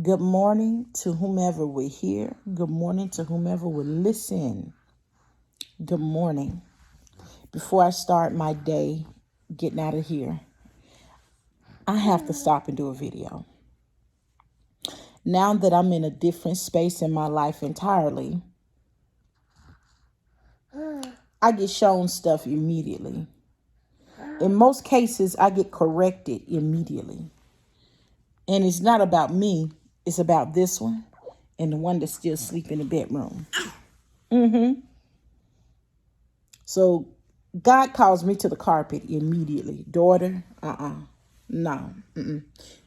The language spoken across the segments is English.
Good morning to whomever will hear. Good morning to whomever will listen. Good morning. Before I start my day getting out of here, I have to stop and do a video. Now that I'm in a different space in my life entirely, I get shown stuff immediately. In most cases, I get corrected immediately. And it's not about me. It's about this one and the one that's still asleep in the bedroom. So God calls me to the carpet immediately. Daughter, no.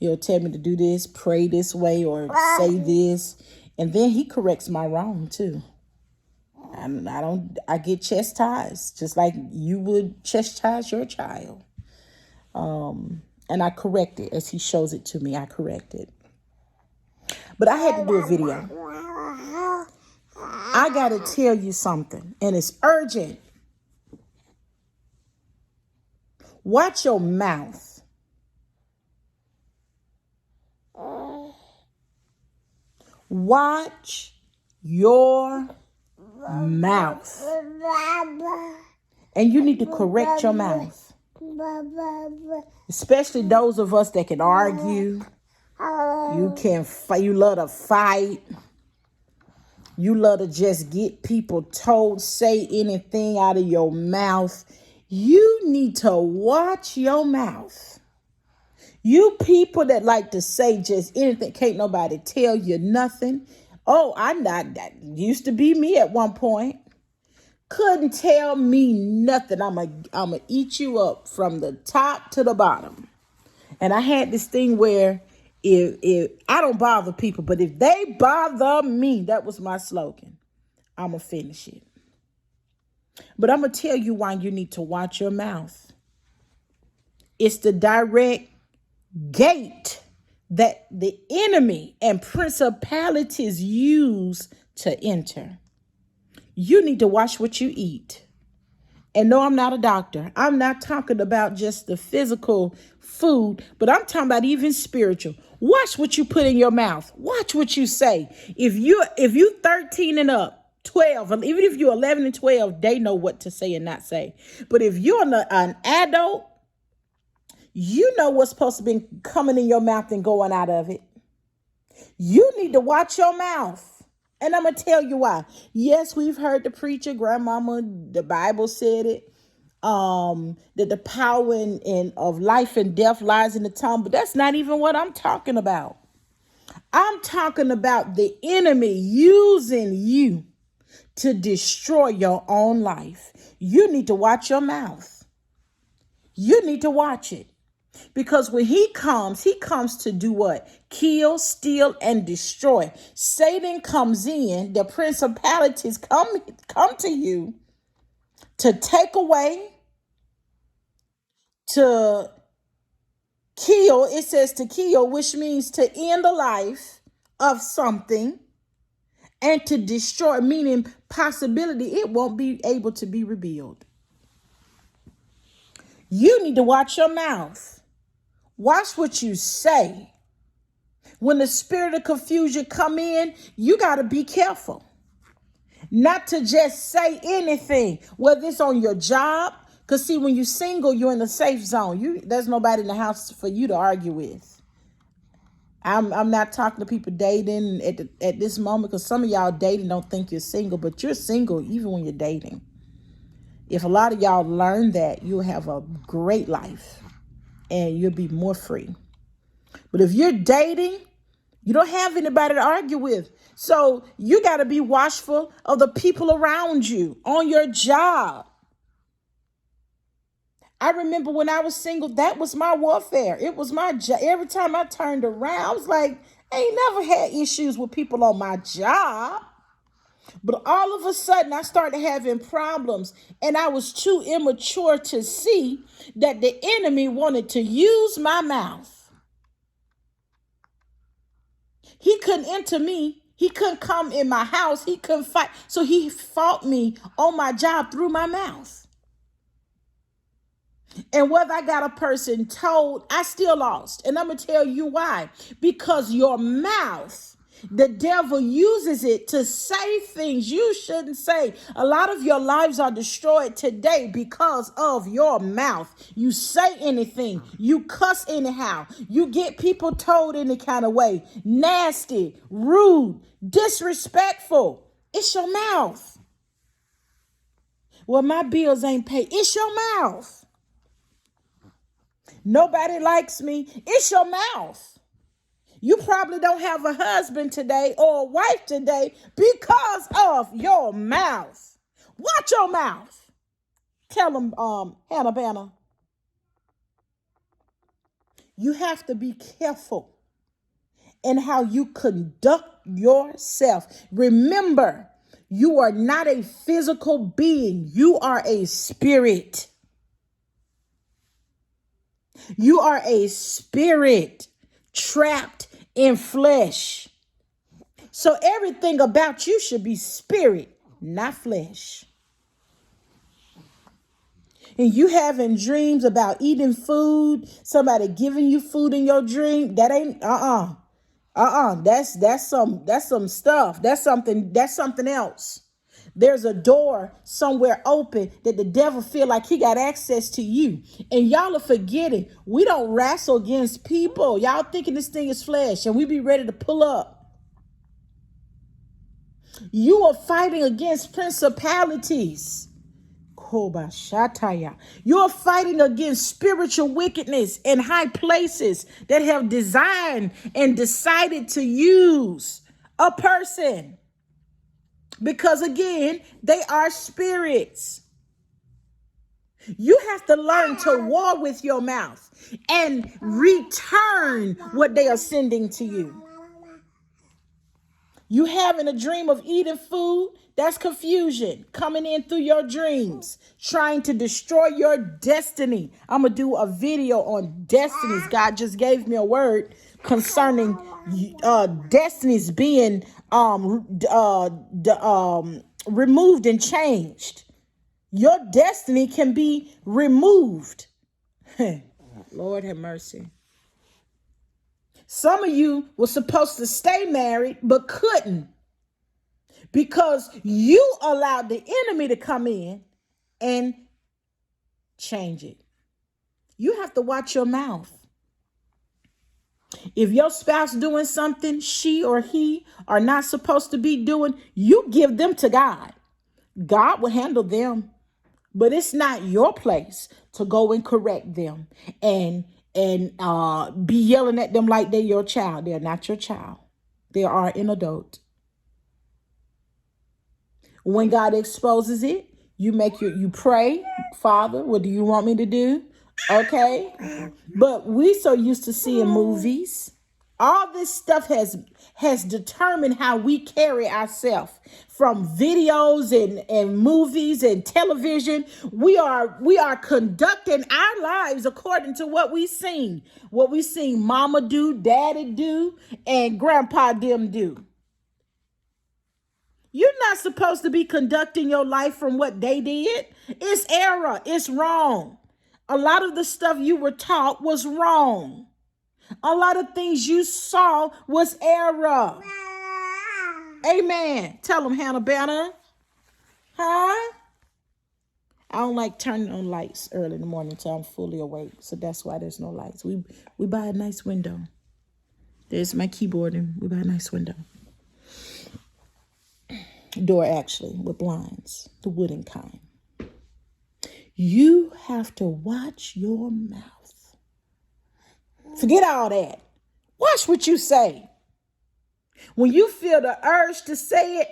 He'll tell me to do this, pray this way, or say this. And then he corrects my wrong too. I get chastised just like you would chastise your child. And I correct it as he shows it to me. I correct it. But I had to do a video. I got to tell you something, and it's urgent. Watch your mouth. Watch your mouth. And you need to correct your mouth. Especially those of us that can argue. You can fight. You love to fight. You love to just get people told, say anything out of your mouth. You need to watch your mouth. You people that like to say just anything, can't nobody tell you nothing. Oh, that used to be me at one point. Couldn't tell me nothing. I'ma eat you up from the top to the bottom. And I had this thing where if I don't bother people, but if they bother me, that was my slogan. I'ma finish it. But I'm gonna tell you why you need to watch your mouth. It's the direct gate that the enemy and principalities use to enter. You need to watch what you eat. And no, I'm not a doctor. I'm not talking about just the physical food, but I'm talking about even spiritual. Watch what you put in your mouth. Watch what you say. If you 13 and up, 12, even if you're 11 and 12, they know what to say and not say. But if you're an adult, you know what's supposed to be coming in your mouth and going out of it. You need to watch your mouth. And I'm going to tell you why. Yes, we've heard the preacher, grandmama, the Bible said it, that the power of life and death lies in the tongue. But that's not even what I'm talking about. I'm talking about the enemy using you to destroy your own life. You need to watch your mouth. You need to watch it. Because when he comes to do what? Kill, steal, and destroy. Satan comes in, the principalities come to you to take away, to kill. It says to kill, which means to end the life of something, and to destroy, meaning possibility it won't be able to be revealed. You need to watch your mouth. Watch what you say. When the spirit of confusion come in, you got to be careful not to just say anything, whether it's on your job. Because see, when you're single, you're in a safe zone. There's nobody in the house for you to argue with. I'm not talking to people dating at this moment, because some of y'all dating don't think you're single, but you're single even when you're dating. If a lot of y'all learn that, you'll have a great life and you'll be more free. But if you're dating, you don't have anybody to argue with. So you got to be watchful of the people around you on your job. I remember when I was single, that was my warfare. It was my job. Every time I turned around, I was like, I ain't never had issues with people on my job. But all of a sudden, I started having problems, and I was too immature to see that the enemy wanted to use my mouth. He couldn't enter me. He couldn't come in my house. He couldn't fight. So he fought me on my job through my mouth. And whether I got a person told, I still lost. And I'm going to tell you why. Because your mouth, the devil uses it to say things you shouldn't say. A lot of your lives are destroyed today because of your mouth. You say anything. You cuss anyhow. You get people told any kind of way. Nasty, rude, disrespectful. It's your mouth. Well, my bills ain't paid. It's your mouth. Nobody likes me. It's your mouth. You probably don't have a husband today or a wife today because of your mouth. Watch your mouth. Tell them, Hannah Banner, you have to be careful in how you conduct yourself. Remember, you are not a physical being. You are a spirit. You are a spirit trapped in flesh. So everything about you should be spirit, not flesh. And you having dreams about eating food, somebody giving you food in your dream, that ain't That's some stuff. That's something else. There's a door somewhere open that the devil feel like he got access to you. And y'all are forgetting, we don't wrestle against people. Y'all thinking this thing is flesh and we be ready to pull up. You are fighting against principalities. You're fighting against spiritual wickedness in high places that have designed and decided to use a person. Because again, they are spirits. You have to learn to war with your mouth and return what they are sending to you. You having a dream of eating food, that's confusion coming in through your dreams, trying to destroy your destiny. I'm going to do a video on destinies. God just gave me a word concerning destinies being removed and changed. Your destiny can be removed. Lord have mercy. Some of you were supposed to stay married, but couldn't because you allowed the enemy to come in and change it. You have to watch your mouth. If your spouse doing something she or he are not supposed to be doing, you give them to God. God will handle them. But it's not your place to go and correct them and be yelling at them like they're your child. They're not your child. They are an adult. When God exposes it, you pray, Father, what do you want me to do? Okay. But we so used to seeing movies. All this stuff has determined how we carry ourselves from videos and movies and television. We are conducting our lives according to what we seen mama do, daddy do, and grandpa them do. You're not supposed to be conducting your life from what they did. It's error. It's wrong. A lot of the stuff you were taught was wrong. A lot of things you saw was error. Amen. Tell them, Hannah Banner. Huh? I don't like turning on lights early in the morning until I'm fully awake. So that's why there's no lights. We buy a nice window. There's my keyboard and we buy a nice window. Door actually with blinds, the wooden kind. You have to watch your mouth. Forget all that. Watch what you say. When you feel the urge to say it,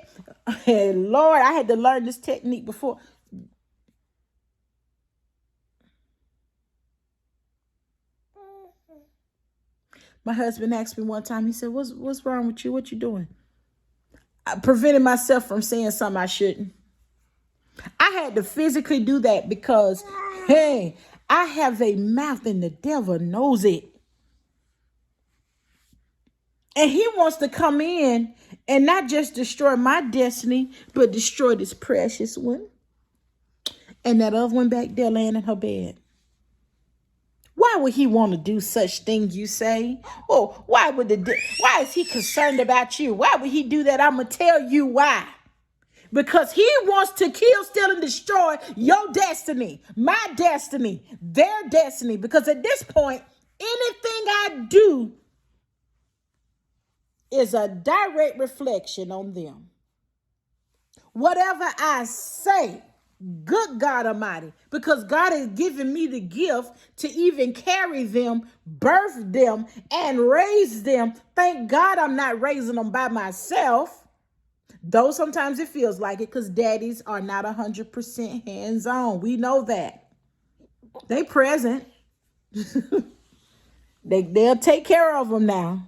hey, Lord, I had to learn this technique before. My husband asked me one time, he said, what's wrong with you? What you doing? I prevented myself from saying something I shouldn't. I had to physically do that because, hey, I have a mouth and the devil knows it. And he wants to come in and not just destroy my destiny, but destroy this precious one. And that other one back there laying in her bed. Why would he want to do such things, you say? Well, why is he concerned about you? Why would he do that? I'm going to tell you why. Because he wants to kill, steal, and destroy your destiny, my destiny, their destiny. Because at this point, anything I do is a direct reflection on them. Whatever I say, good God Almighty, because God has given me the gift to even carry them, birth them, and raise them. Thank God I'm not raising them by myself. Though sometimes it feels like it, because daddies are not 100% hands-on. We know that. They present. They'll take care of them now.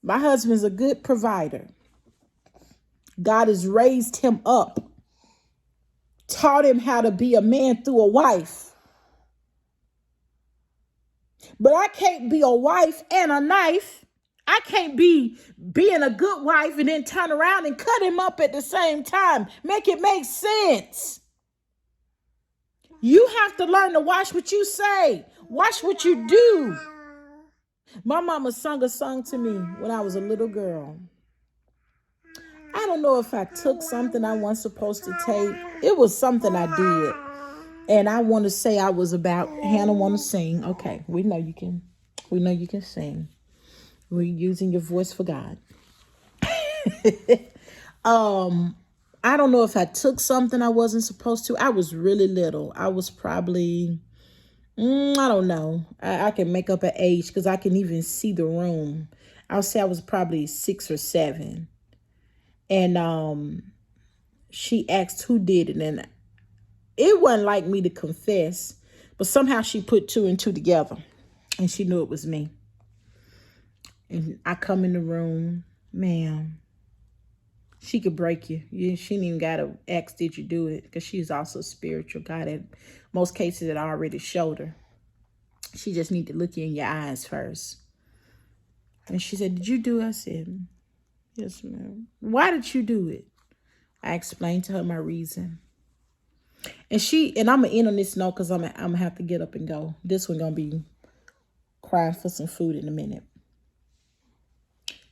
My husband's a good provider. God has raised him up, taught him how to be a man through a wife. But I can't be a wife and a knife. I can't be being a good wife and then turn around and cut him up at the same time. Make it make sense. You have to learn to watch what you say. Watch what you do. My mama sung a song to me when I was a little girl. I don't know if I took something I wasn't supposed to take. It was something I did. And I want to say I was about, Hannah want to sing. Okay, we know you can sing. We're using your voice for God. I don't know if I took something I wasn't supposed to. I was really little. I was probably, I don't know. I can make up an age because I can even see the room. I'll say I was probably 6 or 7. And she asked who did it. And it wasn't like me to confess. But somehow she put 2 and 2 together. And she knew it was me. And I come in the room, ma'am. She could break you. She didn't even got to ask, did you do it? Because she's also spiritual. God had most cases had already showed her. She just need to look you in your eyes first. And she said, did you do it? I said, yes, ma'am. Why did you do it? I explained to her my reason. And I'm going to end on this note because I'm going to have to get up and go. This one going to be crying for some food in a minute.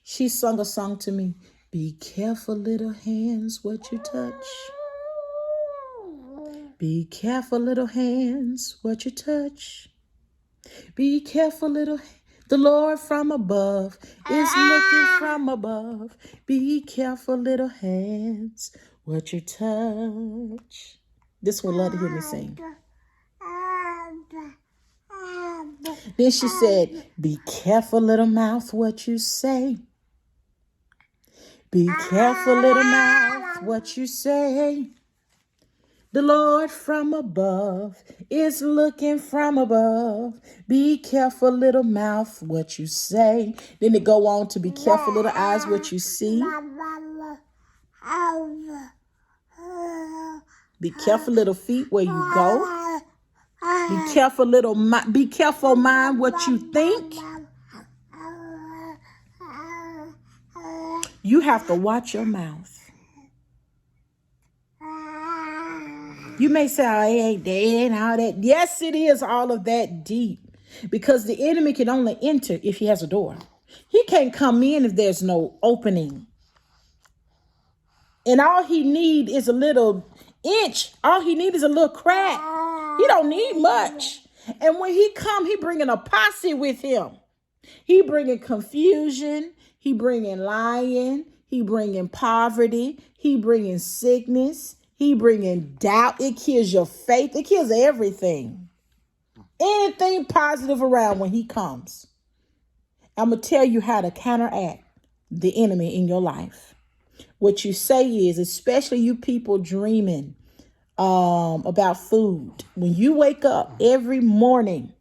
She sung a song to me. Be careful, little hands, what you touch. Be careful, little hands, what you touch. Be careful, little the Lord from above is looking from above. Be careful, little hands, what you touch. This one love to hear me sing. Then she said, be careful, little mouth, what you say. Be careful, little mouth, what you say. The Lord from above is looking from above. Be careful, little mouth, what you say. Then it go on to be careful, little eyes, what you see. Be careful, little feet, where you go. Be careful, mind, what you think. You have to watch your mouth. You may say, oh, it ain't dead and all that. Yes, it is all of that deep. Because the enemy can only enter if he has a door. He can't come in if there's no opening. And all he need is a little inch. All he need is a little crack. He don't need much. And when he come, he bringing a posse with him. He bringing confusion. He bringing lying. He bringing poverty. He bringing sickness. He bringing doubt. It kills your faith. It kills everything. Anything positive around when he comes. I'm going to tell you how to counteract the enemy in your life. What you say is, especially you people dreaming about food. When you wake up every morning,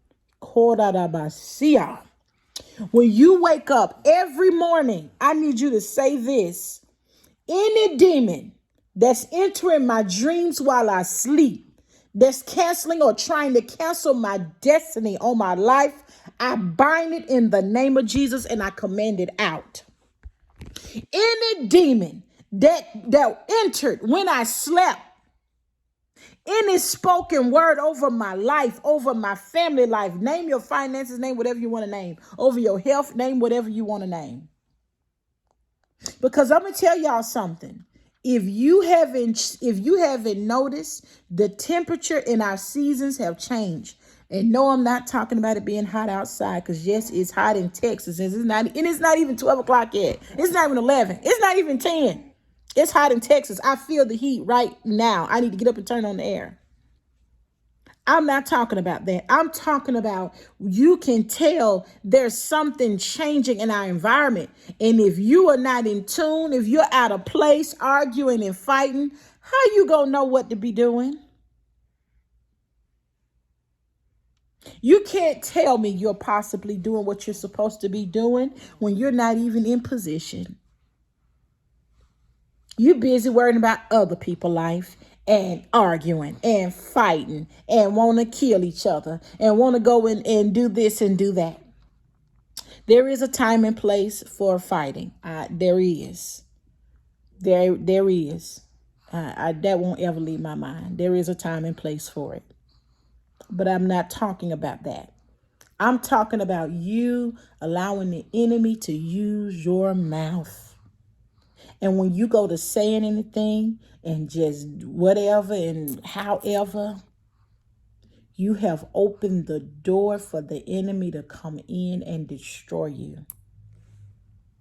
when you wake up every morning, I need you to say this. Any demon that's entering my dreams while I sleep, that's canceling or trying to cancel my destiny on my life, I bind it in the name of Jesus and I command it out. Any demon that entered when I slept, Any spoken word over my life, over my family life, name your finances, name whatever you want to name, over your health, name whatever you want to name. Because I'm going to tell y'all something. If you haven't noticed, the temperature in our seasons have changed. And no, I'm not talking about it being hot outside, because yes, it's hot in Texas. And it's not even 12 o'clock yet. It's not even 11. It's not even 10. It's hot in Texas. I feel the heat right now. I need to get up and turn on the air. I'm not talking about that. I'm talking about, you can tell there's something changing in our environment. And if you are not in tune, if you're out of place, arguing and fighting, how you gonna know what to be doing? You can't tell me you're possibly doing what you're supposed to be doing when you're not even in position. You're busy worrying about other people's life and arguing and fighting and want to kill each other and want to go in and do this and do that. There is a time and place for fighting. There is. There is. That won't ever leave my mind. There is a time and place for it. But I'm not talking about that. I'm talking about you allowing the enemy to use your mouth. And when you go to saying anything and just whatever and however, you have opened the door for the enemy to come in and destroy you.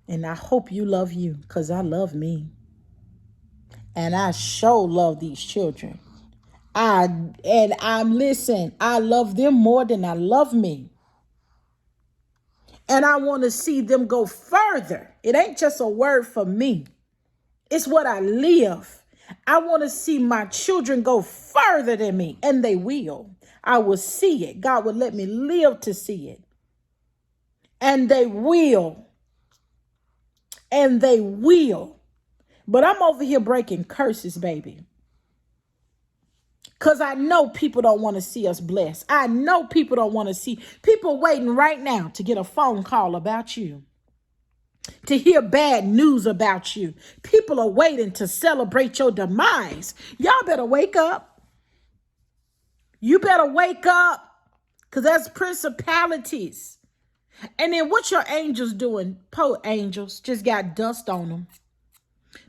And I hope you love you, because I love me. And I sure love these children. Listen, I love them more than I love me. And I want to see them go further. It ain't just a word for me. It's what I live. I want to see my children go further than me, and they will. I will see it. God will let me live to see it. And they will. And they will. But I'm over here breaking curses, baby. Because I know people don't want to see us blessed. I know people don't want to see. People waiting right now to get a phone call about you, to hear bad news about you. People are waiting to celebrate your demise. Y'all better wake up. You better wake up, because that's principalities. And then what your angels doing? Poor angels just got dust on them.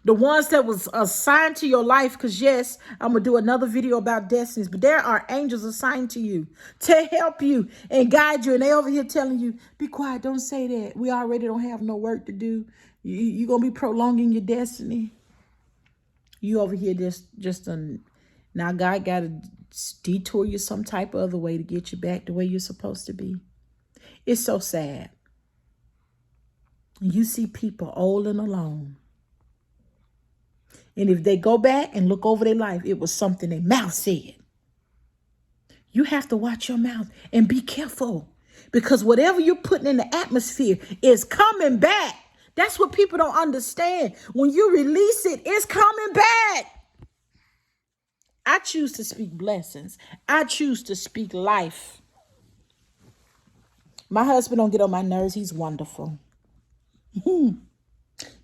The ones that was assigned to your life, because yes, I'm going to do another video about destinies, but there are angels assigned to you to help you and guide you. And they over here telling you, be quiet, don't say that. We already don't have no work to do. You're going to be prolonging your destiny. You over here now God got to detour you some type of other way to get you back the way you're supposed to be. It's so sad. You see people old and alone. And if they go back and look over their life, it was something their mouth said. You have to watch your mouth and be careful, because whatever you're putting in the atmosphere is coming back. That's what people don't understand. When you release it, it's coming back. I choose to speak blessings. I choose to speak life. My husband don't get on my nerves. He's wonderful.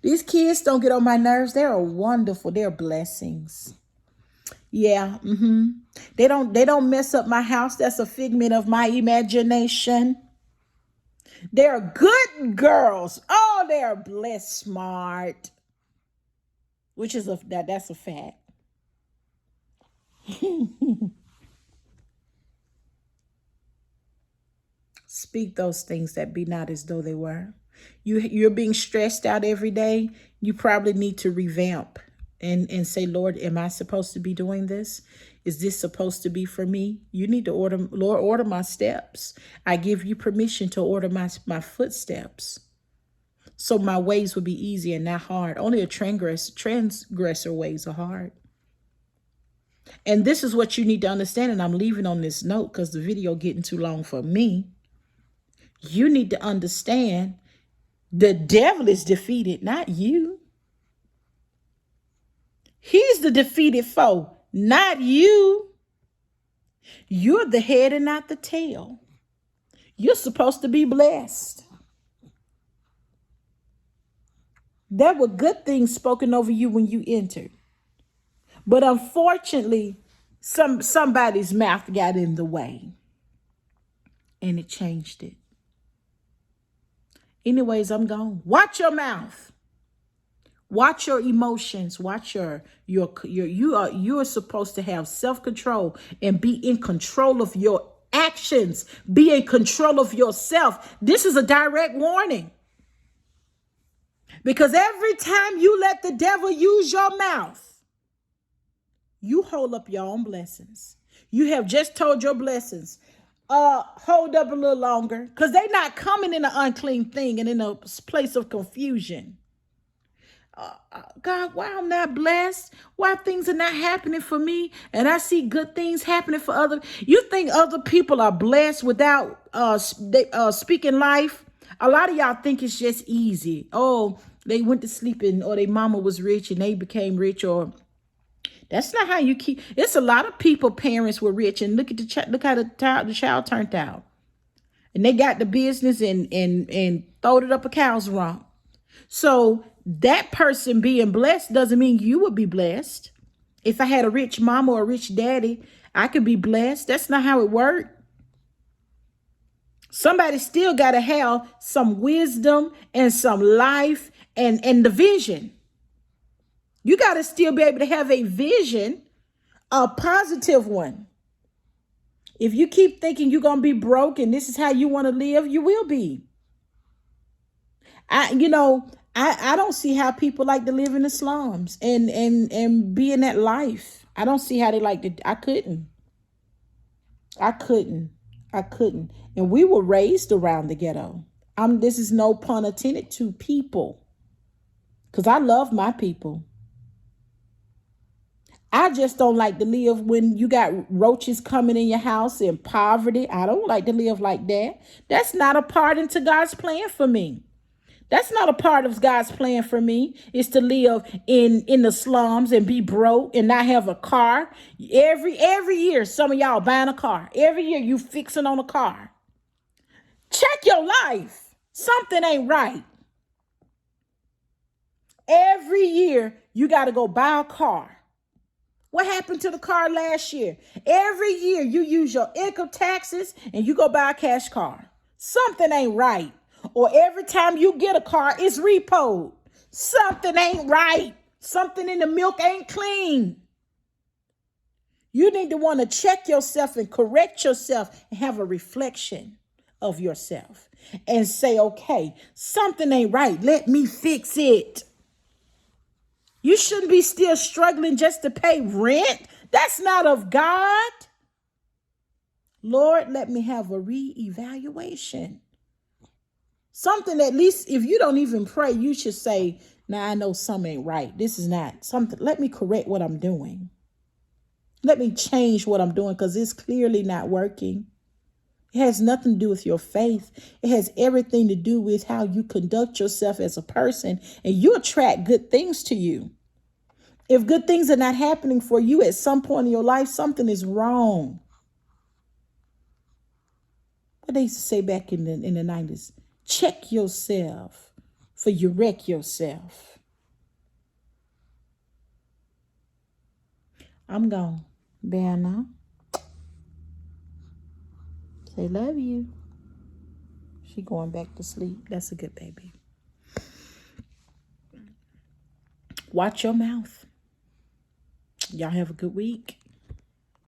These kids don't get on my nerves. They're wonderful. They're blessings. Yeah. They don't mess up my house. That's a figment of my imagination. They're good girls. Oh, they're blessed, smart. Which is that's a fact. Speak those things that be not as though they were. You're being stressed out every day. You probably need to revamp and say, Lord, am I supposed to be doing this? Is this supposed to be for me? You need to order my steps. I give you permission to order my footsteps, so my ways will be easy and not hard. Only a transgressor ways are hard. And this is what you need to understand. And I'm leaving on this note because the video getting too long for me. You need to understand the devil is defeated, not you. He's the defeated foe, not you. You're the head and not the tail. You're supposed to be blessed. There were good things spoken over you when you entered. But unfortunately, Somebody's mouth got in the way and it changed it. Anyways, I'm gone. Watch your mouth. Watch your emotions. Watch you are supposed to have self-control and be in control of your actions. Be in control of yourself. This is a direct warning. Because every time you let the devil use your mouth, you hold up your own blessings. You have just told your blessings. Hold up a little longer, because they're not coming in an unclean thing and in a place of confusion. God, why I'm not blessed? Why things are not happening for me? And I see good things happening for other. You think other people are blessed without speaking life? A lot of y'all think it's just easy. Oh, they went to sleep or their mama was rich and they became rich, or that's not how you keep. It's a lot of people, parents were rich, and look how the child turned out. And they got the business and throwed it up a cow's rump. So that person being blessed doesn't mean you would be blessed. If I had a rich mama or a rich daddy, I could be blessed. That's not how it worked. Somebody still got to have some wisdom and some life and the vision. You got to still be able to have a vision, a positive one. If you keep thinking you're going to be broke and this is how you want to live, you will be. I don't see how people like to live in the slums and be in that life. I don't see how they like to. I couldn't. And we were raised around the ghetto. This is no pun intended to people, because I love my people. I just don't like to live when you got roaches coming in your house and poverty. I don't like to live like that. That's not a part into God's plan for me. That's not a part of God's plan for me, is to live in the slums and be broke and not have a car. Every year, some of y'all buying a car. Every year you fixing on a car. Check your life. Something ain't right. Every year you got to go buy a car. What happened to the car last year? Every year you use your income taxes and you go buy a cash car. Something ain't right. Or every time you get a car, it's repoed. Something ain't right. Something in the milk ain't clean. You need to want to check yourself and correct yourself and have a reflection of yourself and say, okay, something ain't right. Let me fix it. You shouldn't be still struggling just to pay rent. That's not of God. Lord, let me have a reevaluation. Something, at least if you don't even pray, you should say, now I know something ain't right. This is not something. Let me correct what I'm doing. Let me change what I'm doing, because it's clearly not working. It has nothing to do with your faith. It has everything to do with how you conduct yourself as a person, and you attract good things to you. If good things are not happening for you at some point in your life, something is wrong. What they used to say back in the 90s, check yourself, for you wreck yourself. I'm gone. Bear now. Say love you. She going back to sleep. That's a good baby. Watch your mouth. Y'all have a good week.